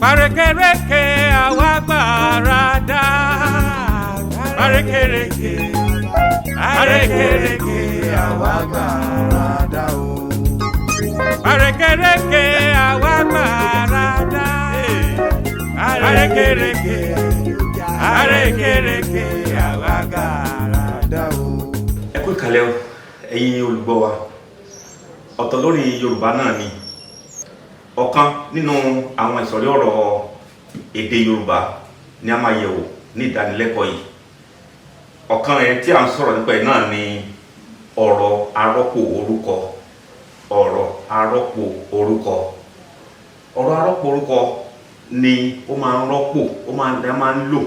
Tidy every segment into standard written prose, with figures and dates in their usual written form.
Arékèrèké àwa gbàràdà. Arékèrèké, arékèrèké àwa gbàràdà o. Arékèrèké àwa gbàràdà. Arékèrèké, arékèrèké àwa gbàràdà o. Ẹ kú ìkàlẹ̀ o, ẹ̀yin olùgbọ́ wa. Ọ̀tọ̀ lórí Yorùbá náà ni. Ọ̀kan nínú àwọn ìsọ̀rí ọ̀rọ̀ èdè Yorùbá ni a máa yẹ̀wò ní ìdánilẹ́kọ̀ọ́ yìí. Ọ̀kan rẹ̀ tí a ń sọ̀rọ̀ nípa ẹ̀ náà ni ọ̀rọ̀ arọ́pò orúkọ. Ọ̀rọ̀ arọ́pò orúkọ. Ọ̀rọ̀ arọ́pò orúkọ ni ó máa ń rọ́pò, ó máa ń lò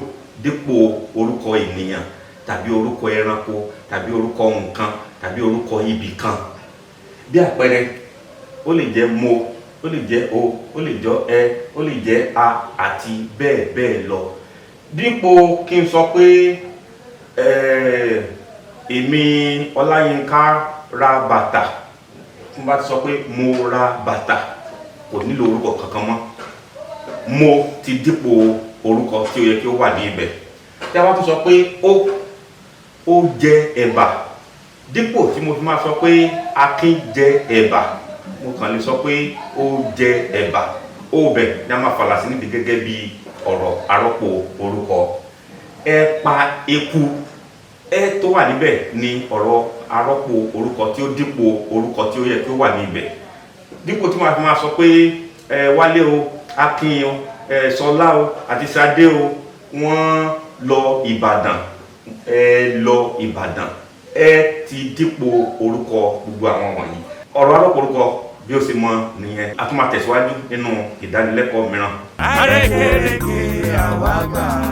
dípò orúkọ ènìyàn tàbí orúkọ ẹranko tàbí orúkọ nǹkan tàbí orúkọ ibì kan. Bí àpẹẹrẹ, ó lè jẹ́ mo, ó lè jẹ́ o, ó lè jọ ẹ, ó lè jẹ́ a àti bẹ́ẹ̀ bẹ́ẹ̀ lọ. Dípò kí n sọ pé èmi Ọláyínká ra bàtà, tí mo bá ti sọ pé mo ra bàtà, kò nílò orúkọ kankan mọ́. Mo ti dípò orúkọ tí ó yẹ kí ó wà ní ibẹ̀. Tí a bá tún sọ pé ó jẹ ẹ̀bà, dípò tí mo fi máa sọ pé Akin jẹ ẹ̀bà, mo kàn lè sọ pé ó jẹ ẹ̀bà. Ó bẹ̀ ni a máa fàlà sí níbi gẹ́gẹ́ bí ọ̀rọ̀ arọ́pò orúkọ. Ẹ pa eku, ẹ tó wà níbẹ̀ ni ọ̀rọ̀ arọ́pò orúkọ tí ó dípò orúkọ tí ó yẹ kí ó wà ní ibẹ̀. Dípò tí màá fi máa sọ pé Wálé o, Akin o, Ṣọlá o àti Ṣadé o wọ́n lọ Ìbàdàn, ẹ lọ Ìbàdàn. Ẹ ti dípò orúkọ gbogbo àwọn wọ̀nyí. Ọ̀rọ̀ arọ́pò orúkọ bí ó ṣe mọ nìyẹn. A tún máa tẹ̀síwájú nínú ìdánilẹ́kọ̀ọ́ mìíràn. Arékèrèké àwa gbàràdà.